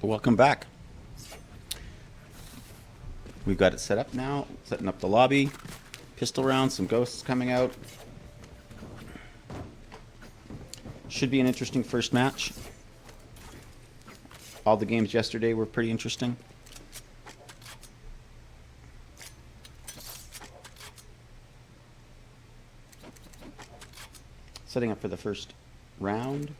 Welcome back. We've got it set up now, setting up the lobby. Pistol rounds, some ghosts coming out. Should be an interesting first match. All the games yesterday were pretty interesting. Setting up for the first round.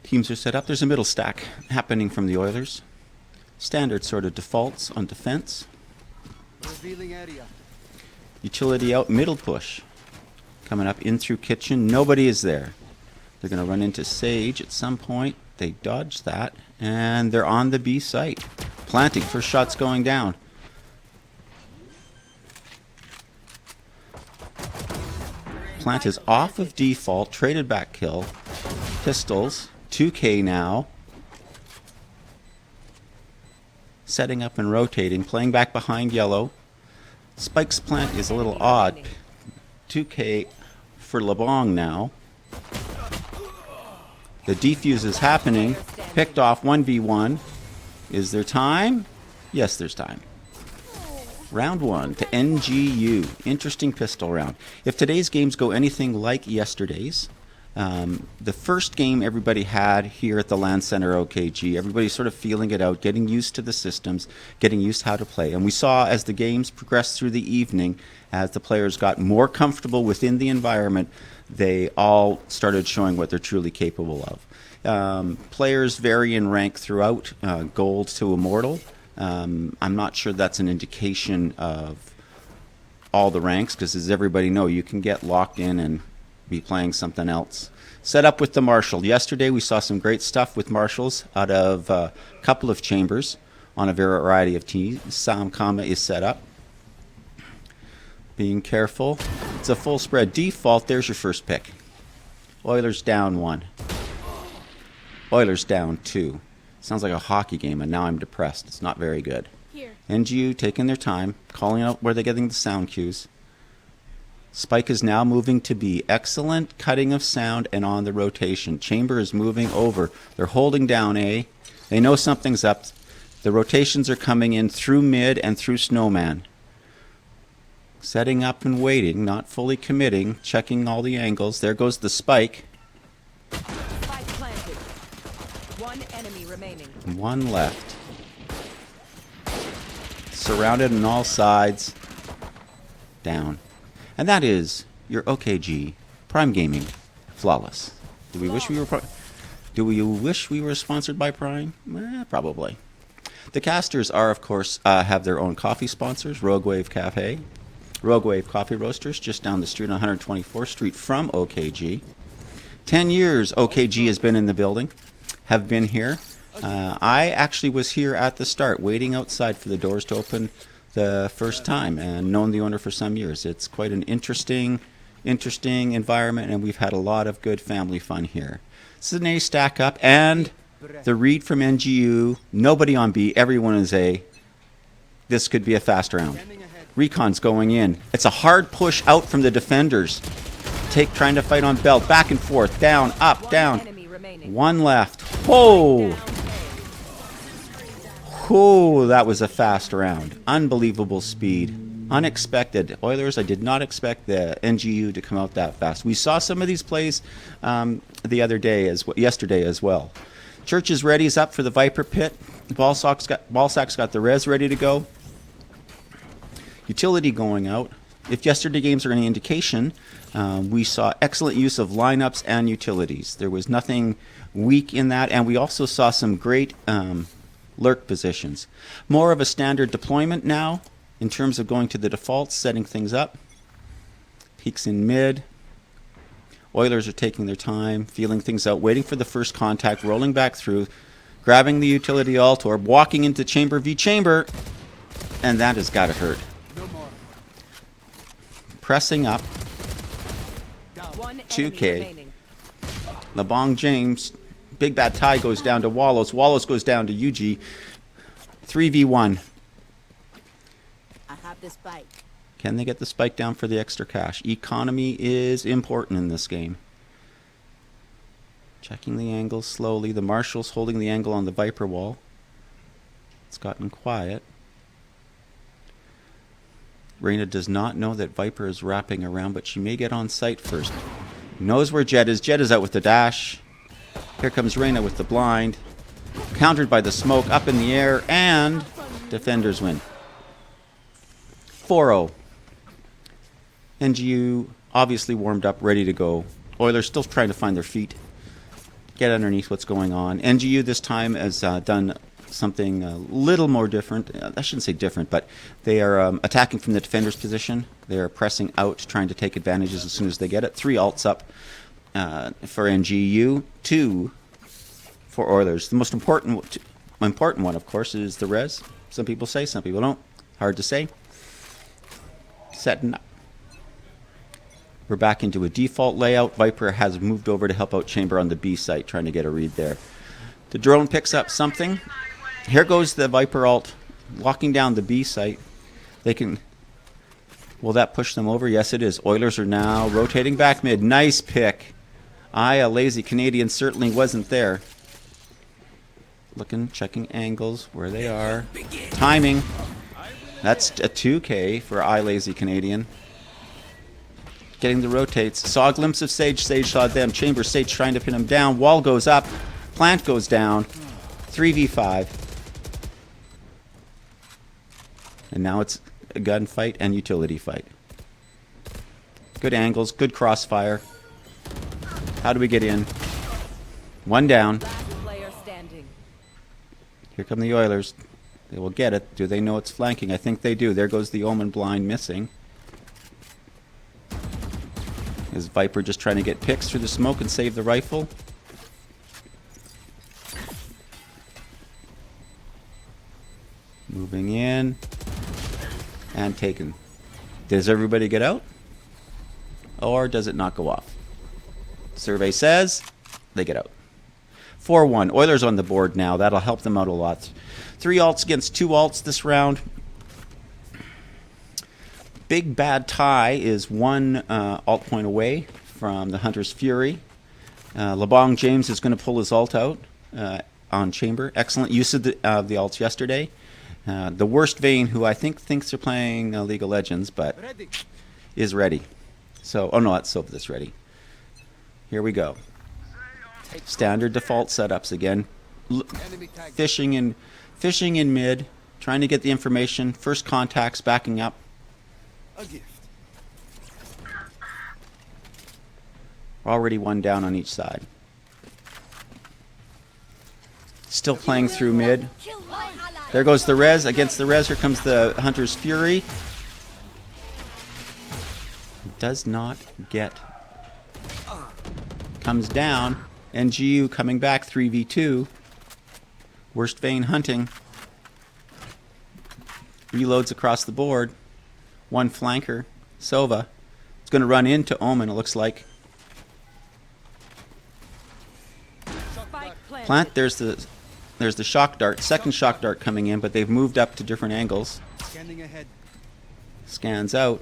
Teams are set up. There's a middle stack happening from the Oilers. Standard sort of defaults on defense. Revealing area. Utility out, middle push. Coming up in through kitchen. Nobody is there. They're going to run into Sage at some point. They dodge that. And they're on the B site. Planting. First shot's going down. Plant is off of default. Traded back kill. Pistols. 2K now. Setting up and rotating. Playing back behind yellow. Spike's plant is a little odd. 2K for LeBong now. The defuse is happening. Picked off 1v1. Is there time? Yes, there's time. Round 1 to NGU. Interesting pistol round. If today's games go anything like yesterday's, the first game everybody had here at the LAN Center OKG, everybody's sort of feeling it out, getting used to the systems, getting used to how to play. And we saw as the games progressed through the evening, as the players got more comfortable within the environment, they all started showing what they're truly capable of. Players vary in rank throughout, gold to immortal. I'm not sure that's an indication of all the ranks, because as everybody know, you can get locked in and be playing something else. Set up with the Marshal. Yesterday we saw some great stuff with Marshals out of a couple of chambers on a variety of teams. Sound Kama is set up. Being careful. It's a full spread default. There's your first pick. Oilers down 1. Oilers down 2. Sounds like a hockey game, and now I'm depressed. It's not very good. Here. NGU taking their time, calling out where they're getting the sound cues. Spike is now moving to B. Excellent cutting of sound and on the rotation. Chamber is moving over. They're holding down A. They know something's up. The rotations are coming in through mid and through Snowman. Setting up and waiting, not fully committing, checking all the angles. There goes the Spike. Spike planted. One enemy remaining. One left. Surrounded on all sides. Down. And that is your OKG Prime Gaming Flawless. Do we wish we were sponsored by Prime? Probably. The casters are, of course, have their own coffee sponsors, Rogue Wave Cafe, Rogue Wave Coffee Roasters, just down the street on 124th Street from OKG. 10 years OKG has been in the building, have been here. I actually was here at the start, waiting outside for the doors to open the first time, and known the owner for some years. It's quite an interesting environment, and we've had a lot of good family fun here. This is an A stack up, and the read from NGU, nobody on B, everyone is A. This could be a fast round. Recon's going in. It's a hard push out from the defenders. Trying to fight on belt, back and forth, down, up, down. One left. Whoa! Oh, that was a fast round. Unbelievable speed. Unexpected. Oilers, I did not expect the NGU to come out that fast. We saw some of these plays yesterday as well. Church is ready. He's up for the Viper Pit. Ballsack's got the res ready to go. Utility going out. If yesterday games are any indication, we saw excellent use of lineups and utilities. There was nothing weak in that, and we also saw some great lurk positions. More of a standard deployment now in terms of going to the defaults, setting things up. Peaks in mid. Oilers are taking their time, feeling things out, waiting for the first contact, rolling back through, grabbing the utility Altor, walking into chamber v chamber, and that has got to hurt. Pressing up. 2K. LeBong James. Big Bad Tie goes down to Wallows. Wallows goes down to UG. 3v1. I have this bike. Can they get the spike down for the extra cash? Economy is important in this game. Checking the angle slowly. The Marshal's holding the angle on the Viper wall. It's gotten quiet. Reyna does not know that Viper is wrapping around, but she may get on site first. Knows where Jet is. Jet is out with the dash. Here comes Reyna with the blind. Countered by the smoke, up in the air, and defenders win. 4-0. NGU obviously warmed up, ready to go. Oilers still trying to find their feet, get underneath what's going on. NGU this time has done something a little more different. I shouldn't say different, but they are attacking from the defender's position. They are pressing out, trying to take advantages as soon as they get it. 3 alts up for NGU, 2 for Oilers. The most important one, of course, is the res. Some people say, some people don't. Hard to say. Setting up. We're back into a default layout. Viper has moved over to help out Chamber on the B site, trying to get a read there. The drone picks up something. Here goes the Viper alt, walking down the B site. They can... Will that push them over? Yes, it is. Oilers are now rotating back mid. Nice pick. A lazy Canadian certainly wasn't there. Looking, checking angles, where they are. Timing. That's a 2K for lazy Canadian. Getting the rotates. Saw a glimpse of Sage. Sage saw them. Chamber, Sage trying to pin him down. Wall goes up. Plant goes down. 3v5. And now it's a gunfight and utility fight. Good angles. Good crossfire. How do we get in? 1 down. Here come the Oilers. They will get it. Do they know it's flanking? I think they do. There goes the Omen blind missing. Is Viper just trying to get picks through the smoke and save the rifle? Moving in. And taken. Does everybody get out? Or does it not go off? Survey says they get out. 4-1. Oilers on the board now. That'll help them out a lot. 3 alts against 2 alts this round. Big Bad Tie is 1 alt point away from the Hunter's Fury. LeBong James is going to pull his alt out on Chamber. Excellent use of the alts yesterday. The Worst Vein, who I think thinks they're playing League of Legends, but is ready. So, oh no, that's Silva that's ready. Here we go. Standard default setups again. Fishing in mid, trying to get the information. First contacts, backing up. A gift. Already 1 down on each side. Still playing through mid. There goes the res. Against the res, here comes the Hunter's Fury. Does not get. Comes down. NGU coming back 3v2. Worst Vein hunting. Reloads across the board. 1 flanker. Silva. It's going to run into Omen, it looks like. Plant, there's the shock dart. Second shock dart coming in, but they've moved up to different angles. Scanning ahead. Scans out.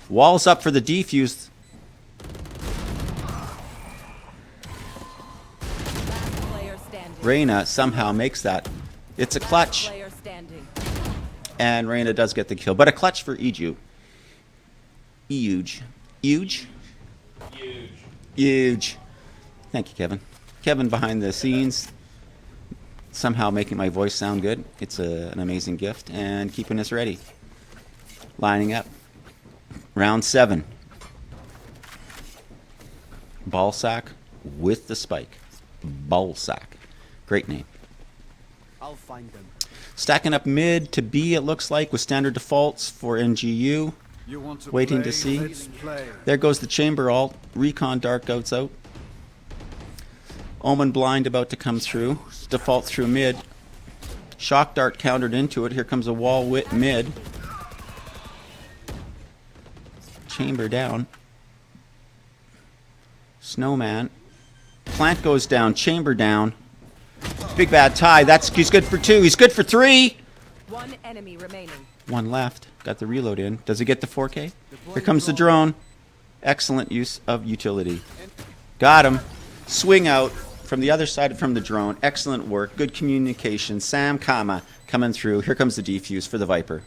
Walls up for the defuse. Reyna somehow makes that. It's a clutch. And Reyna does get the kill. But a clutch for Eju. Huge. Huge? Huge. Huge. Thank you, Kevin. Kevin behind the scenes. Somehow making my voice sound good. It's an amazing gift. And keeping us ready. Lining up. Round 7. Ballsack with the spike. Ballsack. Great name. I'll find them. Stacking up mid to B, it looks like, with standard defaults for NGU. You want to Waiting play? to see. Let's play. There goes the Chamber alt. Recon dark outs out. Omen blind about to come through. Default through mid. Shock dart countered into it. Here comes a wall wit mid. Chamber down. Snowman. Plant goes down. Chamber down. Big Bad Tie. He's good for 2. He's good for 3. 1 enemy remaining. One left. Got the reload in. Does he get the 4K? Here comes the drone. Excellent use of utility. Got him. Swing out from the other side from the drone. Excellent work. Good communication. Sam Kama coming through. Here comes the defuse for the Viper.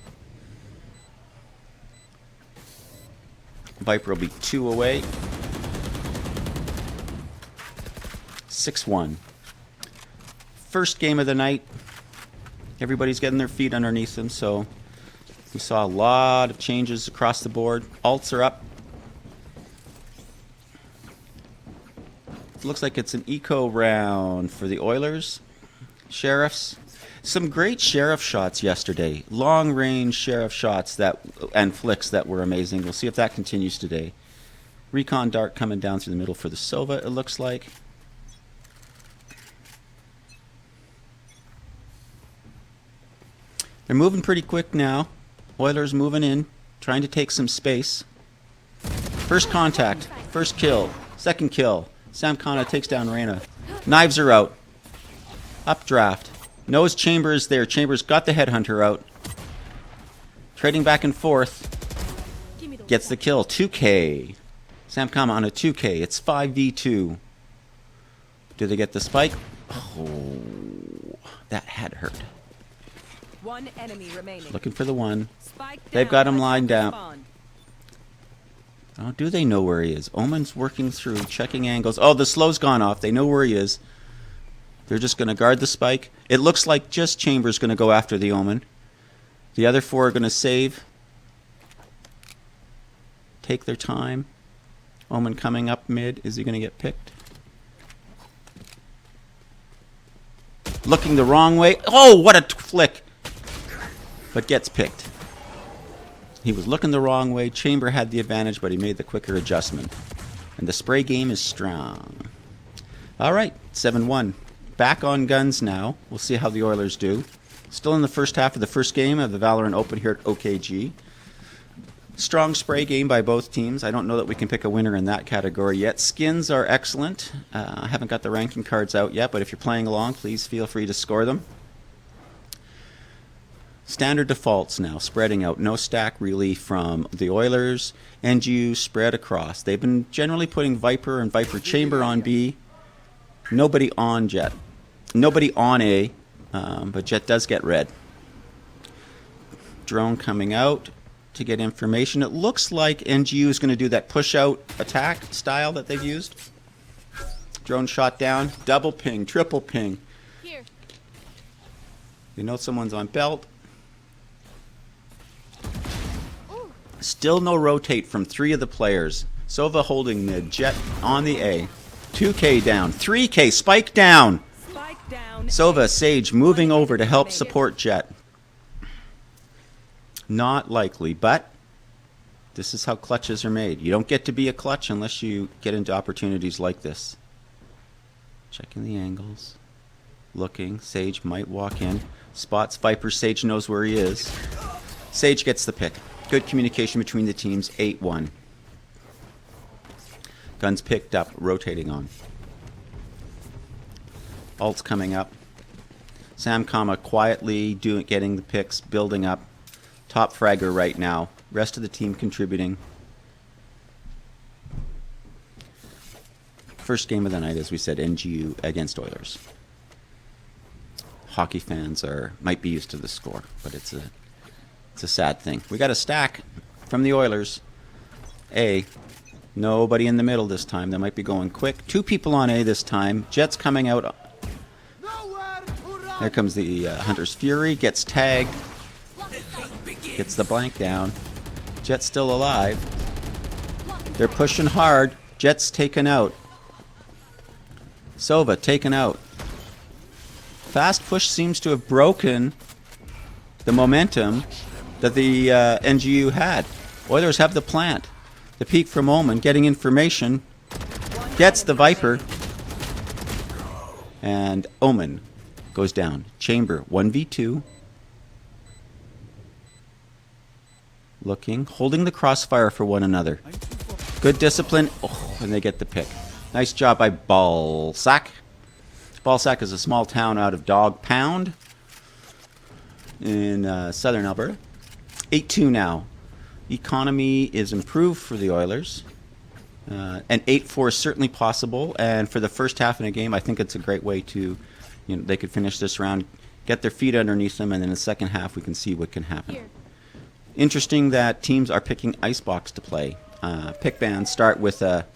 Viper will be 2 away. 6-1. First game of the night. Everybody's getting their feet underneath them, so we saw a lot of changes across the board. Alts are up. Looks like it's an eco round for the Oilers. Sheriffs. Some great sheriff shots yesterday. Long range sheriff shots and flicks that were amazing. We'll see if that continues today. Recon dart coming down through the middle for the Sova, it looks like. They're moving pretty quick now. Oilers moving in, trying to take some space. First contact, first kill, second kill. Sam Kana takes down Reyna. Knives are out. Updraft. Knows Chambers there. Chambers got the headhunter out. Trading back and forth. Gets the kill. 2K. Sam Kana on a 2K. It's 5v2. Do they get the spike? Oh, that had hurt. One enemy remaining. Looking for the one. Spike They've got him down. lined Attack up. spawn. Oh, do they know where he is? Omen's working through, checking angles. Oh, the slow's gone off. They know where he is. They're just going to guard the spike. It looks like just Chambers going to go after the Omen. The other 4 are going to save. Take their time. Omen coming up mid. Is he going to get picked? Looking the wrong way. Oh, what a flick. But gets picked. He was looking the wrong way. Chamber had the advantage, but he made the quicker adjustment. And the spray game is strong. All right, 7-1. Back on guns now. We'll see how the Oilers do. Still in the first half of the first game of the Valorant Open here at OKG. Strong spray game by both teams. I don't know that we can pick a winner in that category yet. Skins are excellent. I haven't got the ranking cards out yet, but if you're playing along, please feel free to score them. Standard defaults now, spreading out. No stack really from the Oilers. NGU spread across. They've been generally putting Viper and Viper Chamber on B. Nobody on Jet. Nobody on A, but Jet does get red. Drone coming out to get information. It looks like NGU is going to do that push-out attack style that they've used. Drone shot down. Double ping, triple ping. Here. You know someone's on belt. Still no rotate from 3 of the players. Sova holding mid. Jet on the A. 2K down. 3K. Spike down. Spike down. Sova, Sage moving over to help support Jet. Not likely, but this is how clutches are made. You don't get to be a clutch unless you get into opportunities like this. Checking the angles. Looking. Sage might walk in. Spots Viper. Sage knows where he is. Sage gets the pick. Good communication between the teams. 8-1. Guns picked up. Rotating on. Ult's coming up. Sam Kama quietly getting the picks. Building up. Top fragger right now. Rest of the team contributing. First game of the night, as we said, NGU against Oilers. Hockey fans might be used to the score, but it's a sad thing. We got a stack from the Oilers. A. Nobody in the middle this time. They might be going quick. 2 people on A this time. Jet's coming out. There comes the Hunter's Fury. Gets tagged. Gets the blank down. Jet's still alive. They're pushing hard. Jet's taken out. Sova taken out. Fast push seems to have broken the momentum that the NGU had. Oilers have the plant. The peek from Omen, getting information. Gets the Viper. And Omen goes down. Chamber, 1v2. Looking, holding the crossfire for one another. Good discipline. Oh, and they get the pick. Nice job by Balsac. Balsac is a small town out of Dog Pound in southern Alberta. 8-2 now. Economy is improved for the Oilers. And 8-4 is certainly possible. And for the first half in a game, I think it's a great way to, they could finish this round, get their feet underneath them, and in the second half we can see what can happen. Here. Interesting that teams are picking Icebox to play. Pick bands start with a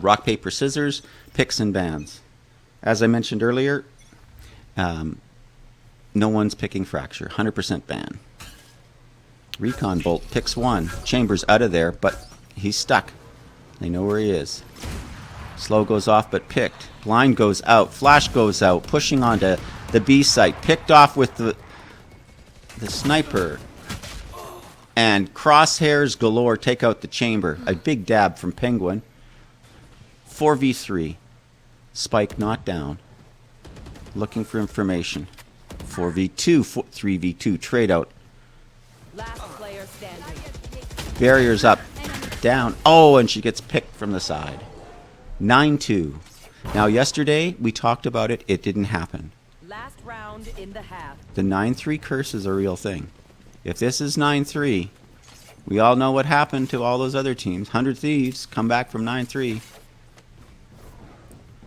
rock, paper, scissors, picks and bands. As I mentioned earlier, no one's picking Fracture, 100% ban. Recon Bolt picks one. Chambers out of there, but he's stuck. They know where he is. Slow goes off, but picked. Blind goes out. Flash goes out, pushing onto the B site. Picked off with the sniper. And crosshairs galore take out the chamber. A big dab from Penguin. 4v3. Spike not down. Looking for information. 4v2, 3v2. Trade out. Last player standing. Barriers up. Down. Oh, and she gets picked from the side. 9-2. Now, yesterday, we talked about it. It didn't happen. Last round in the half. The 9-3 curse is a real thing. If this is 9-3, we all know what happened to all those other teams. 100 Thieves come back from 9-3.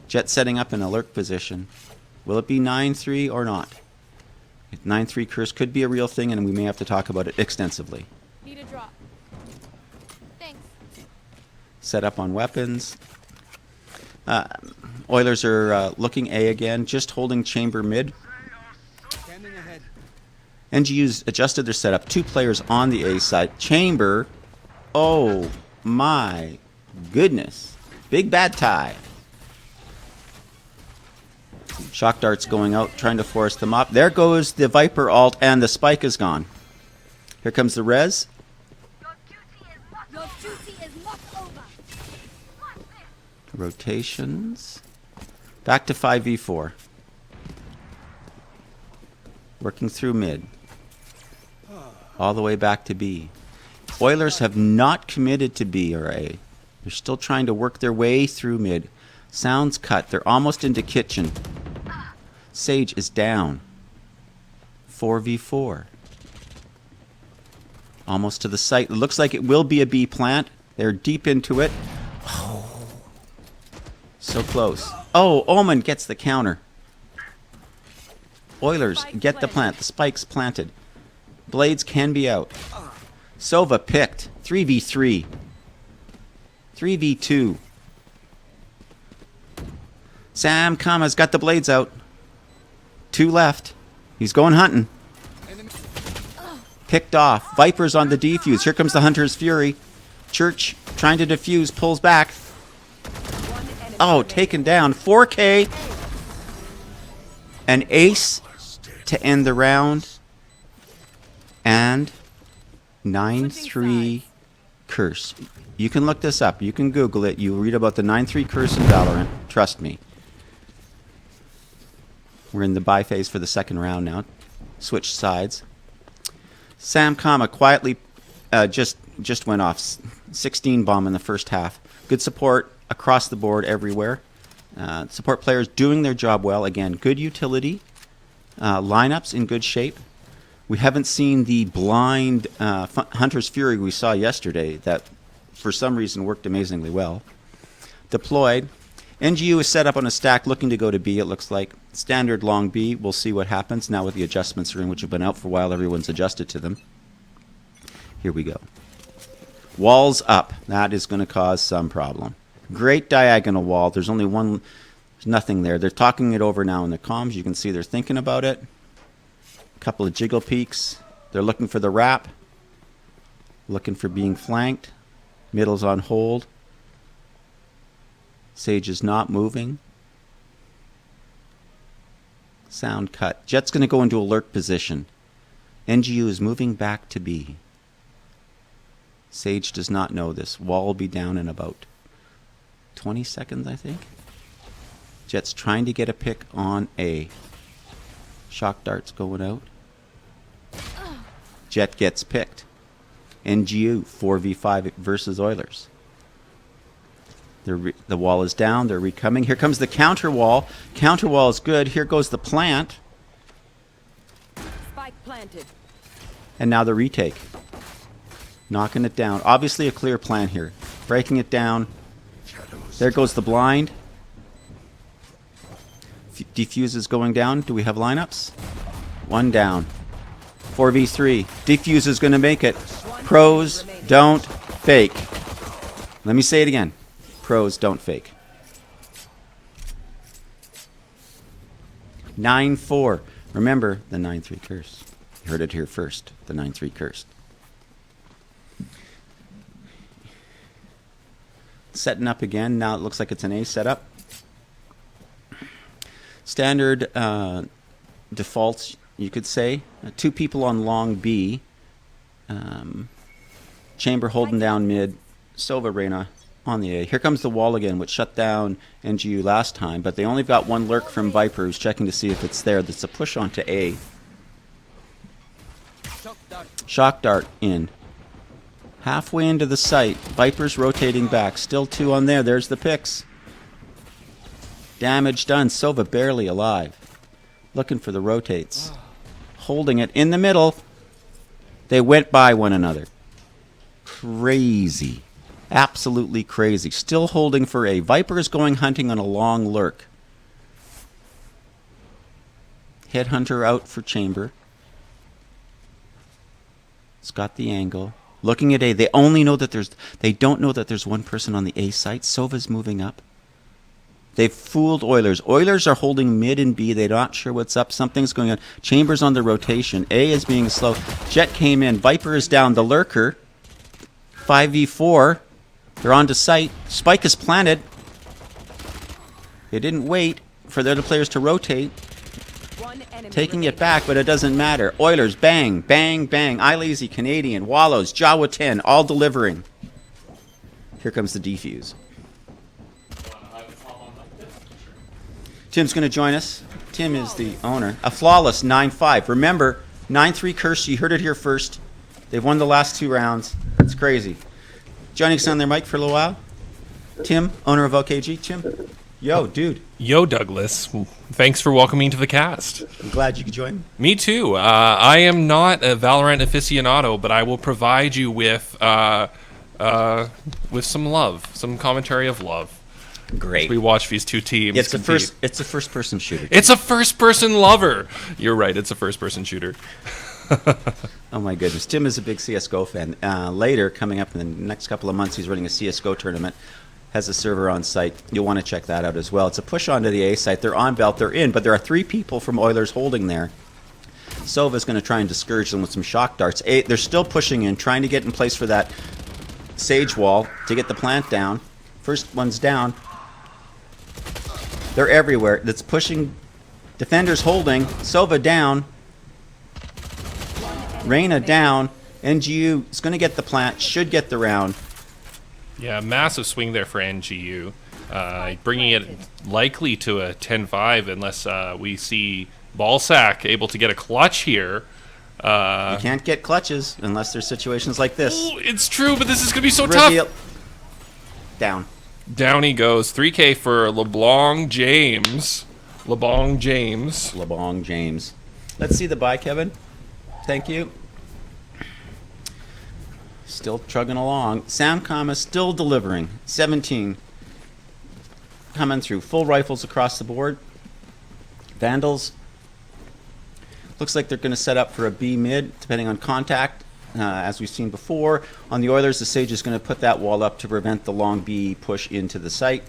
Jet setting up in alert position. Will it be 9-3 or not? 9-3 curse could be a real thing, and we may have to talk about it extensively. Need a drop. Thanks. Set up on weapons. Oilers are looking A again, just holding chamber mid. Scanning ahead. NGU's adjusted their setup. 2 players on the A side. Chamber. Oh my goodness. Big bad tie. Shock darts going out, trying to force them up. There goes the Viper ult, and the spike is gone. Here comes the res. Your duty is not over. Rotations. Back to 5v4. Working through mid. All the way back to B. Oilers have not committed to B or A. They're still trying to work their way through mid. Sounds cut. They're almost into kitchen. Sage is down. 4v4. Almost to the site. It looks like it will be a B plant. They're deep into it. Oh, so close. Oh, Omen gets the counter. Oilers get the plant. The spike's planted. Blades can be out. Sova picked. 3v3. 3v2. Sam Kama's got the blades out. 2 left. He's going hunting. Picked off. Viper's on the defuse. Here comes the Hunter's Fury. Church trying to defuse. Pulls back. Oh, taken down. 4K. An ace to end the round. And 9-3 curse. You can look this up. You can Google it. You read about the 9-3 curse in Valorant. Trust me. We're in the buy phase for the second round now. Switch sides. Sam Kama quietly just went off. 16 bomb in the first half. Good support across the board everywhere. Support players doing their job well. Again, good utility. Lineups in good shape. We haven't seen the blind Hunter's Fury we saw yesterday that for some reason worked amazingly well. Deployed. NGU is set up on a stack looking to go to B, it looks like. Standard long B. We'll see what happens now with the adjustments are in, which have been out for a while. Everyone's adjusted to them. Here we go. Walls up. That is going to cause some problem. Great diagonal wall. There's only one. There's nothing there. They're talking it over now in the comms. You can see they're thinking about it. A couple of jiggle peeks. They're looking for the wrap. Looking for being flanked. Middle's on hold. Sage is not moving. Sound cut. Jet's going to go into alert position. NGU is moving back to B. Sage does not know this. Wall will be down in about 20 seconds, I think. Jet's trying to get a pick on A. Shock darts going out. Jet gets picked. NGU 4v5 versus Oilers. The wall is down. They're recoming. Here comes the counter wall. Counter wall is good. Here goes the plant. Spike planted. And now the retake. Knocking it down. Obviously a clear plan here. Breaking it down. There goes the blind. Defuse is going down. Do we have lineups? One down. 4v3. Defuse is going to make it. Pros don't fake. Let me say it again. Pros don't fake. 9-4. Remember the 9-3 curse. You heard it here first. The 9-3 curse. Setting up again. Now it looks like it's an A setup. Standard defaults, you could say. 2 people on long B. Chamber holding down mid. Sova Reina on the A. Here comes the wall again, which shut down NGU last time, but they only got one lurk from Viper, who's checking to see if it's there. That's a push onto A. Shock dart in. Halfway into the site. Viper's rotating back. Still 2 on there. There's the picks. Damage done. Sova barely alive. Looking for the rotates. Holding it in the middle. They went by one another. Crazy. Absolutely crazy. Still holding for A. Viper is going hunting on a long lurk. Headhunter out for Chamber. It's got the angle. Looking at A. They only know that they don't know that there's one person on the A site. Sova's moving up. They've fooled Oilers. Oilers are holding mid and B. They're not sure what's up. Something's going on. Chambers on the rotation. A is being slow. Jet came in. Viper is down. The lurker. 5v4. They're on to site. Spike is planted. They didn't wait for the other players to rotate. Taking it back, but it doesn't matter. Oilers, bang, bang, bang. iLazy, Canadian, Wallows, Jawa 10, all delivering. Here comes the defuse. Tim's going to join us. Tim is the owner. A flawless 9-5. Remember, 9-3 curse. You heard it here first. They've won the last 2 rounds. It's crazy. Joining us on their mic for a little while. Tim, owner of OKG. Tim, yo, dude. Yo, Douglas. Thanks for welcoming me to the cast. I'm glad you could join. Me too. I am not a Valorant aficionado, but I will provide you with some love, some commentary of love. Great. As we watch these 2 teams. It's a first-person shooter. It's a first-person lover. You're right. It's a first-person shooter. Oh my goodness. Tim is a big CSGO fan. Later, coming up in the next couple of months, he's running a CSGO tournament. Has a server on site. You'll want to check that out as well. It's a push onto the A site. They're on belt. They're in, but there are 3 people from Oilers holding there. Sova's going to try and discourage them with some shock darts. They're still pushing in, trying to get in place for that sage wall to get the plant down. First one's down. They're everywhere. That's pushing. Defenders holding. Sova down. Reina down. NGU is going to get the plant. Should get the round. Yeah, massive swing there for NGU. Bringing it likely to a 10-5 unless we see Ballsack able to get a clutch here. You can't get clutches unless there's situations like this. Oh, it's true, but this is going to be so Reveal. tough. Down. Down he goes. 3K for LeBlanc James. LeBlanc James. LeBlanc James. Let's see the buy, Kevin. Thank you. Still chugging along. Samcom is still delivering. 17. Coming through. Full rifles across the board. Vandals. Looks like they're going to set up for a B mid, depending on contact. As we've seen before. On the Oilers, the Sage is going to put that wall up to prevent the long B push into the site.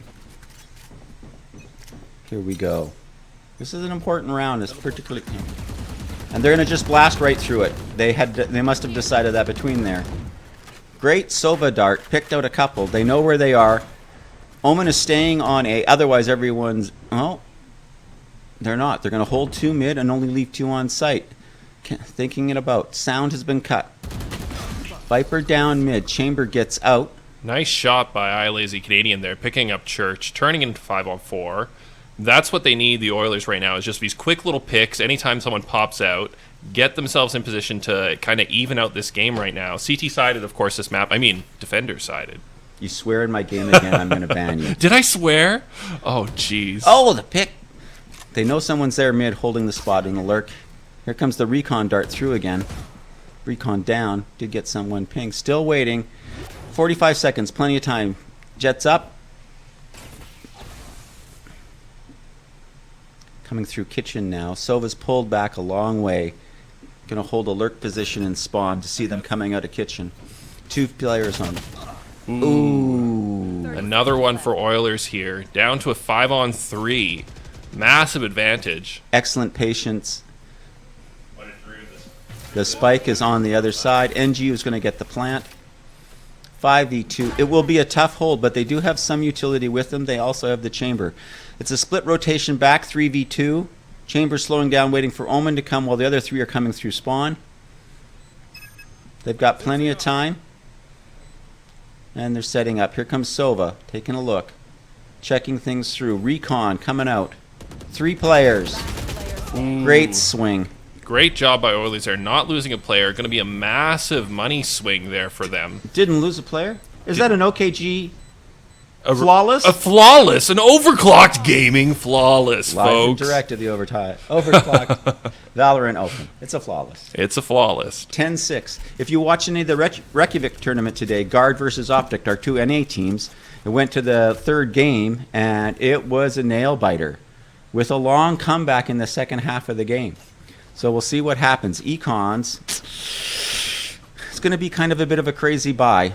Here we go. This is an important round. It's particularly... And they're going to just blast right through it. They must have decided that between there. Great Sova dart. Picked out a couple. They know where they are. Omen is staying on A. Otherwise, everyone's... Oh, they're not. They're going to hold 2 mid and only leave 2 on site. Thinking it about. Sound has been cut. Viper down mid. Chamber gets out. Nice shot by iLazy Canadian there, picking up Church, turning into 5-on-4. That's what they need, the Oilers, right now, is just these quick little picks. Anytime someone pops out, get themselves in position to kind of even out this game right now. CT-sided, of course, this map. I mean, defender-sided. You swear in my game again, I'm going to ban you. Did I swear? Oh, jeez. Oh, the pick. They know someone's there mid holding the spot in the lurk. Here comes the recon dart through again. Recon down. Did get someone ping. Still waiting. 45 seconds. Plenty of time. Jets up. Coming through kitchen now. Sova's pulled back a long way. Going to hold a lurk position and spawn to see them coming out of kitchen. 2 players on. Ooh. Another one for Oilers here. Down to a 5-on-3. Massive advantage. Excellent patience. The spike is on the other side. NGU is going to get the plant. 5v2. It will be a tough hold, but they do have some utility with them. They also have the chamber. It's a split rotation back, 3v2. Chamber slowing down, waiting for Omen to come while the other 3 are coming through spawn. They've got plenty of time. And they're setting up. Here comes Sova, taking a look. Checking things through. Recon coming out. 3 players. Great swing. Great job by Oilers there. Not losing a player. Going to be a massive money swing there for them. Didn't lose a player? Is that an OKG flawless? A flawless. An overclocked gaming flawless, Live and folks. direct to the OverKlocked Valorant Open. It's a flawless. It's a flawless. 10-6. If you watch any of the Reykjavik tournament today, Guard versus Optic, our 2 NA teams, it went to the 3rd game, and it was a nail-biter with a long comeback in the second half of the game. So we'll see what happens. Econs, it's going to be kind of a bit of a crazy buy.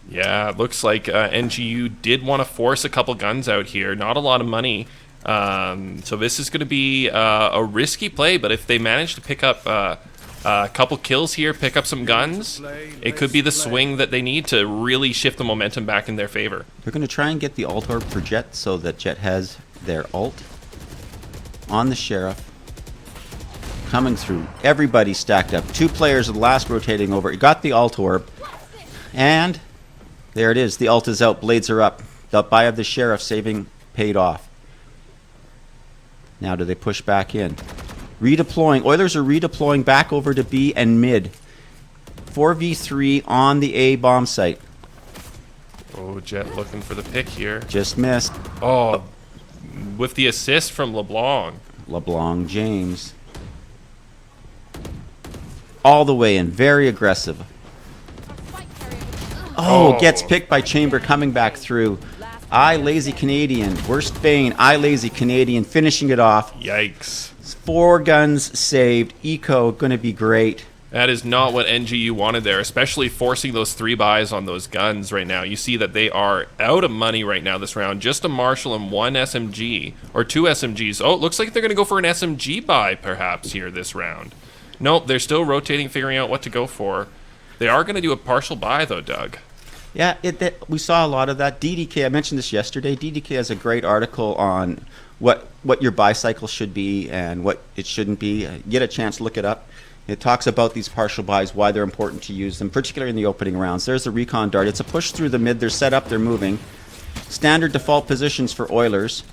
Yeah, it looks like NGU did want to force a couple guns out here. Not a lot of money. So this is going to be a risky play, but if they manage to pick up a couple kills here, pick up some guns, it could be the swing that they need to really shift the momentum back in their favor. They're going to try and get the ult orb for Jet so that Jet has their ult on the Sheriff. Coming through. Everybody stacked up. 2 players at the last rotating over. Got the ult orb. And there it is. The ult is out. Blades are up. The buy of the Sheriff saving paid off. Now do they push back in? Redeploying. Oilers are redeploying back over to B and mid. 4v3 on the A bomb site. Oh, Jet looking for the pick here. Just missed. Oh, with the assist from LeBlanc. LeBlanc James. All the way in. Very aggressive. Oh, gets picked by Chamber coming back through. I Lazy Canadian. Worst Bane. I Lazy Canadian finishing it off. Yikes. 4 guns saved. Eco going to be great. That is not what NGU wanted there, especially forcing those 3 buys on those guns right now. You see that they are out of money right now this round. Just a Marshall and 1 SMG, or 2 SMGs. Oh, it looks like they're going to go for an SMG buy perhaps here this round. Nope, they're still rotating, figuring out what to go for. They are going to do a partial buy though, Doug. Yeah, we saw a lot of that. DDK, I mentioned this yesterday. DDK has a great article on what your buy cycle should be and what it shouldn't be. Get a chance to look it up. It talks about these partial buys, why they're important to use them, particularly in the opening rounds. There's the recon dart. It's a push through the mid. They're set up. They're moving. Standard default positions for Oilers.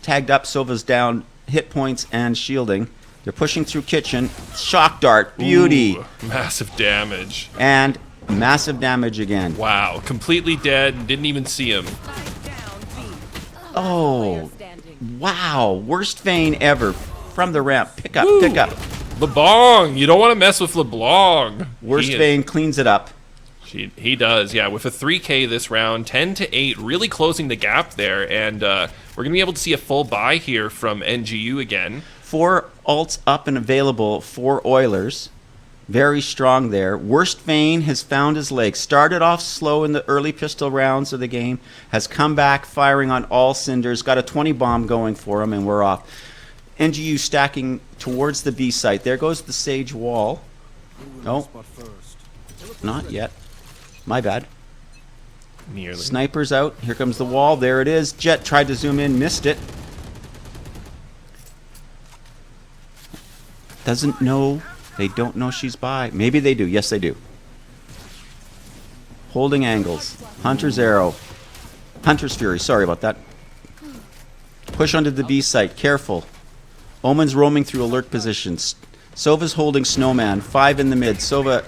Tagged up. Sova's down. Hit points and shielding. They're pushing through kitchen. Shock dart. Beauty. Ooh, massive damage. And massive damage again. Wow. Completely dead. Didn't even see him. Oh. Wow. Worst vein ever. From the ramp. Pick up. Woo. Pick up. LeBlanc. You don't want to mess with LeBlanc. Worst vein cleans it up. He does, yeah. With a 3K this round, 10-8, really closing the gap there. And we're going to be able to see a full buy here from NGU again. 4 ults up and available for Oilers. Very strong there. Worst Vein has found his legs. Started off slow in the early pistol rounds of the game. Has come back firing on all cinders. Got a 20 bomb going for him, and we're off. NGU stacking towards the B site. There goes the Sage wall. No, not yet. My bad. Nearly. Sniper's out. Here comes the wall. There it is. Jet tried to zoom in, missed it. Doesn't know. They don't know she's by. Maybe they do. Yes, they do. Holding angles. Hunter's arrow. Hunter's fury. Sorry about that. Push onto the B site. Careful. Omen's roaming through alert positions. Sova's holding Snowman. 5 in the mid. Sova.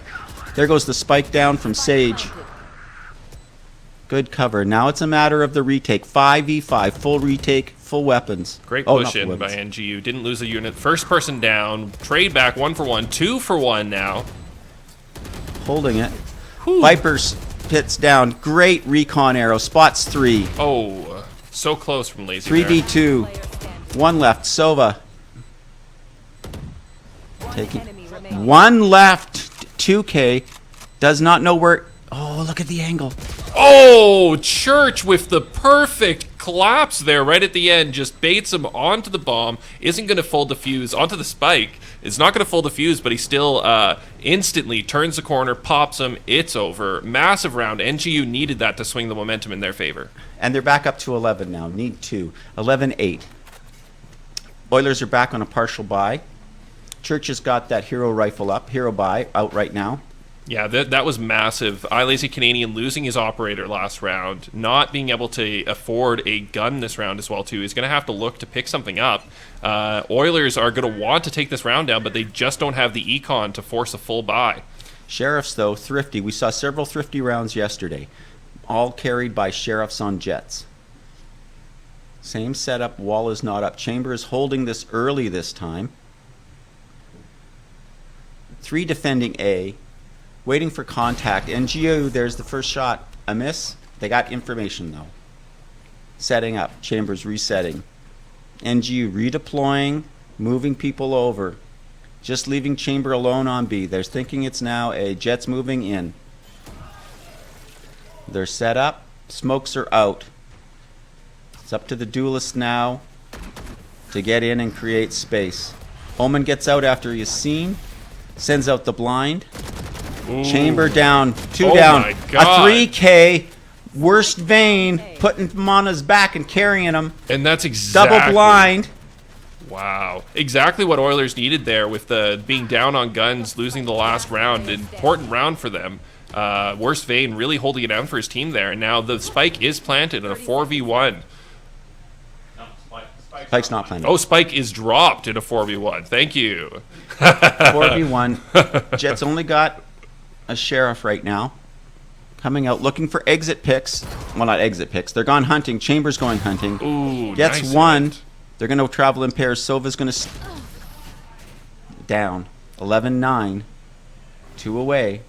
There goes the spike down from Sage. Good cover. Now it's a matter of the retake. 5v5. Full retake. full weapons. Great Oh, push not full in by weapons. NGU. Didn't lose a unit. First person down. Trade back 1 for 1. 2 for 1 now. Holding it. Vipers pits down. Great recon arrow. Spots 3. Oh, so close from Lazy there. 3v2. Player standing. 1 left. Sova. One Taking enemy remaining. 1 left. 2K. Does not know where. Oh, look at the angle. Oh, Church with the perfect collapse there right at the end. Just baits him onto the bomb. Isn't going to full defuse onto the spike. It's not going to full defuse, but he still instantly turns the corner, pops him. It's over. Massive round. NGU needed that to swing the momentum in their favor. And they're back up to 11 now. Need 2. 11-8. Oilers are back on a partial buy. Church has got that hero rifle up. Hero buy out right now. Yeah, that was massive. iLazy Canadian losing his operator last round, not being able to afford a gun this round as well too. He's going to have to look to pick something up. Oilers are going to want to take this round down, but they just don't have the econ to force a full buy. Sheriffs, though, thrifty. We saw several thrifty rounds yesterday, all carried by Sheriffs on Jets. Same setup. Wall is not up. Chamber is holding this early this time. 3 defending A. Waiting for contact. NGU, there's the first shot. A miss. They got information, though. Setting up. Chambers resetting. NGU redeploying, moving people over. Just leaving Chamber alone on B. They're thinking it's now a Jets moving in. They're set up. Smokes are out. It's up to the duelist now to get in and create space. Omen gets out after he is seen. Sends out the blind. Ooh. Chamber down, 2 Oh down, my God. a 3K, worst vein, putting him on his back and carrying him, And that's exactly double blind. Wow, exactly what Oilers needed there with the being down on guns, losing the last round, important round for them. Worst vein really holding it down for his team there, and now the spike is planted in a 4v1. Spike's not playing. Oh, spike is dropped in a 4v1. Thank you. 4v1. Jets only got a sheriff right now. Coming out looking for exit picks. Well, not exit picks. They're gone hunting. Chambers going hunting. Ooh, Gets nice 1. hit. They're going to travel in pairs. Sova's going to down. 11-9. 2 away.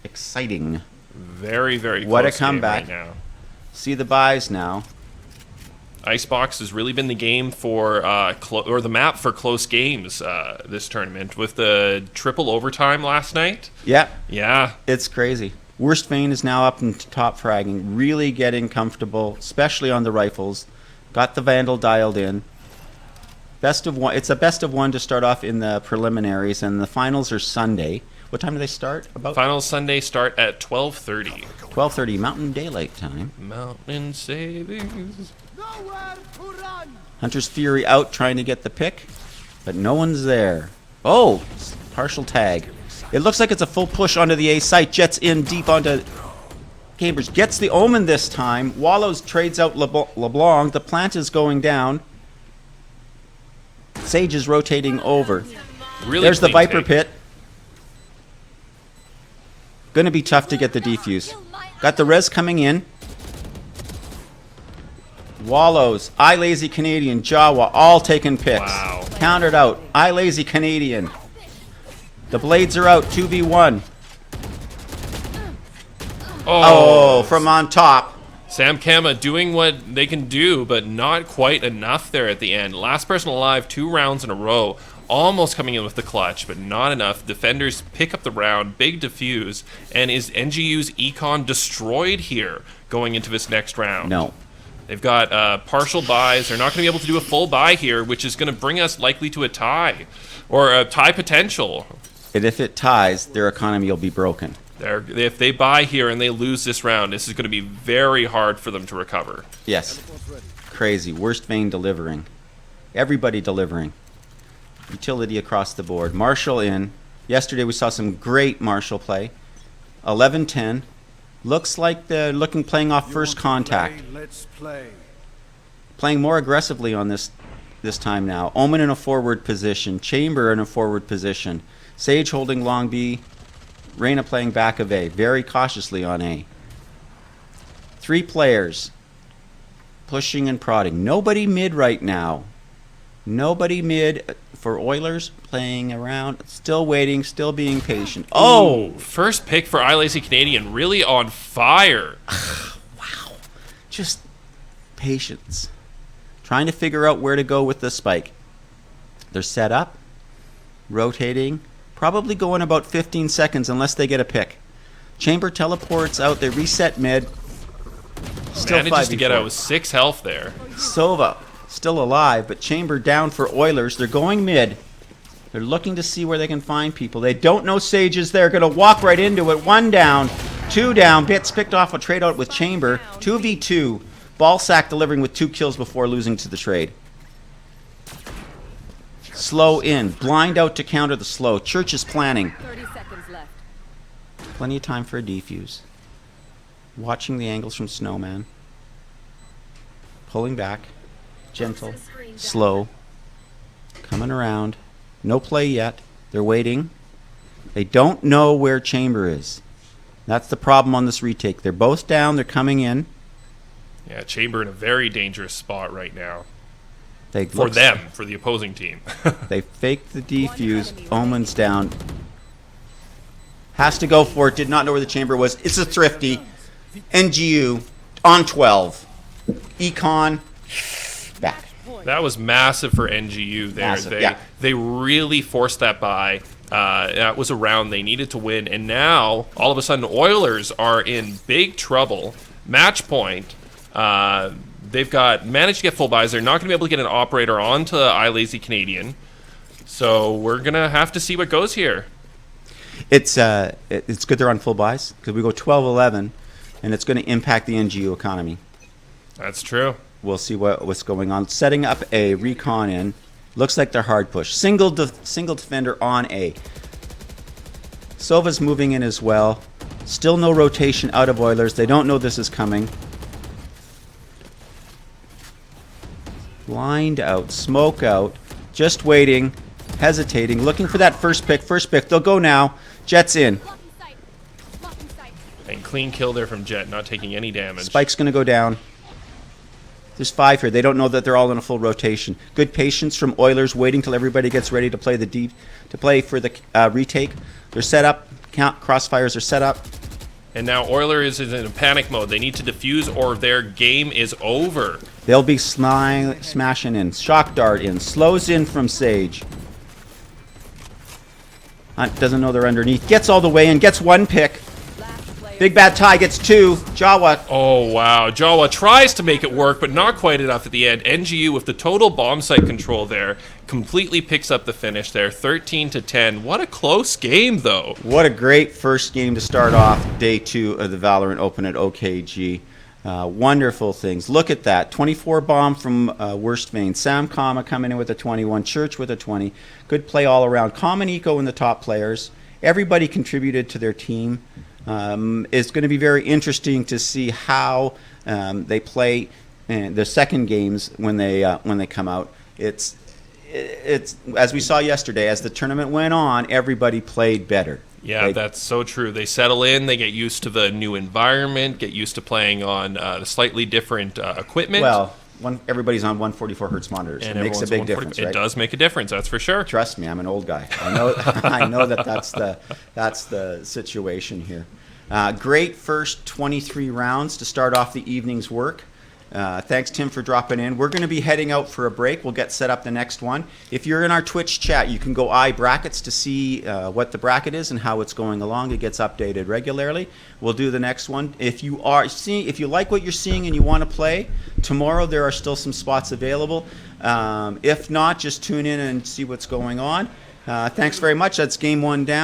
Exciting. Very, very close What a game comeback. right now. See the buys now. Icebox has really been the game for or the map for close games this tournament with the triple overtime last night. Yeah, Yeah, it's crazy. Worst Vein is now up in top fragging, really getting comfortable, especially on the rifles. Got the Vandal dialed in. Best of 1. It's a best of 1 to start off in the preliminaries, and the finals are Sunday. What time do they start? About finals Sunday start at 12:30. 12:30 Mountain Daylight Time. Mountain savings. Nowhere to run. Hunter's Fury out trying to get the pick, but no one's there. Oh, partial tag. It looks like it's a full push onto the A site. Jets in deep onto Cambridge. Gets the Omen this time. Wallows trades out LeBlanc. The plant is going down. Sage is rotating over. Really There's the clean Viper take. pit. Gonna be tough to get the defuse. Got the res coming in. Wallows, iLazy Canadian, Jawa, all taking picks. Wow. Countered out. iLazy Canadian. The blades are out. 2v1. Oh, from on top. Sam Kama doing what they can do, but not quite enough there at the end. Last person alive, 2 rounds in a row. Almost coming in with the clutch, but not enough. Defenders pick up the round, big defuse, and is NGU's econ destroyed here going into this next round? No. They've got partial buys. They're not going to be able to do a full buy here, which is going to bring us likely to a tie, or a tie potential. And if it ties, their economy will be broken. If they buy here and they lose this round, this is going to be very hard for them to recover. Yes. Crazy. Worst Vein delivering. Everybody delivering. Utility across the board. Marshall in. Yesterday we saw some great Marshall play. 11-10. Looks like they're playing off first contact. Let's play. Playing more aggressively on this time now. Omen in a forward position. Chamber in a forward position. Sage holding long B. Reyna playing back of A. Very cautiously on A. 3 players. pushing and prodding. Nobody mid right now. Nobody mid for Oilers, playing around, still waiting, still being patient. Oh! First pick for iLazy Canadian, really on fire. Just patience. Trying to figure out where to go with the spike. They're set up, rotating, probably going about 15 seconds unless they get a pick. Chamber teleports out, they reset mid. Still Manages to get 5v4. out with 6 health there. Sova still alive, but Chamber down for Oilers. They're going mid. They're looking to see where they can find people. They don't know Sage is there. Going to walk right into it. 1 down, 2 down. Bits picked off a trade out with Chamber. 2v2. Ballsack delivering with 2 kills before losing to the trade. Slow in. Blind out to counter the slow. Church is planning. 30 seconds left. Plenty of time for a defuse. Watching the angles from Snowman. Pulling back. Gentle. Slow. Coming around. No play yet. They're waiting. They don't know where Chamber is. That's the problem on this retake. They're both down. They're coming in. Yeah, Chamber in a very dangerous spot right now. They For them, for the opposing team. They fake the defuse. Omen's down. Has to go for it. Did not know where the Chamber was. It's a thrifty. NGU on 12. Econ back. That was massive for NGU there. Massive, They really forced that by. That was a round they needed to win. And now, all of a sudden, Oilers are in big trouble. Match point. They've managed to get full buys. They're not going to be able to get an operator onto iLazy Canadian. So we're going to have to see what goes here. It's good they're on full buys because we go 12-11, and it's going to impact the NGU economy. That's true. We'll see what's going on. Setting up a recon in. Looks like they're hard push. Single defender on A. Sova's moving in as well. Still no rotation out of Oilers. They don't know this is coming. Blind out. Smoke out. Just waiting. Hesitating. Looking for that first pick. First pick. They'll go now. Jets in. Blocking sight. Blocking sight. And clean kill there from Jet, not taking any damage. Spike's going to go down. There's 5 here. They don't know that they're all in a full rotation. Good patience from Oilers, waiting till everybody gets ready to play for the retake. They're set up. Crossfires are set up. And now Oilers is in a panic mode. They need to defuse or their game is over. They'll be smashing in. Shock dart in. Slows in from Sage. Hunt doesn't know they're underneath. Gets all the way in. Gets 1 pick. Big Bad Tie gets 2. Jawa. Oh, wow. Jawa tries to make it work, but not quite enough at the end. NGU with the total bomb site control there completely picks up the finish there. 13-10. What a close game, though. What a great first game to start off day 2 of the Valorant Open at OKG. Wonderful things. Look at that. 24 bomb from Worst Vein. Sam Kama coming in with a 21. Church with a 20. Good play all around. Common Eco in the top players. Everybody contributed to their team. It's going to be very interesting to see how they play the second games when they come out. It's as we saw yesterday. As the tournament went on, everybody played better. Yeah, that's so true. They settle in, they get used to the new environment, get used to playing on the slightly different equipment. Well, everybody's on 144 hertz monitors. And it makes a big difference, right? It does make a difference, that's for sure. Trust me, I'm an old guy. I know. I know that's the situation here. Great first 23 rounds to start off the evening's work. Thanks, Tim, for dropping in. We're going to be heading out for a break. We'll get set up the next one. If you're in our Twitch chat, you can go brackets to see what the bracket is and how it's going along. It gets updated regularly. We'll do the next one. If you like what you're seeing and you want to play, tomorrow there are still some spots available. If not, just tune in and see what's going on. Thanks very much. That's game 1 down.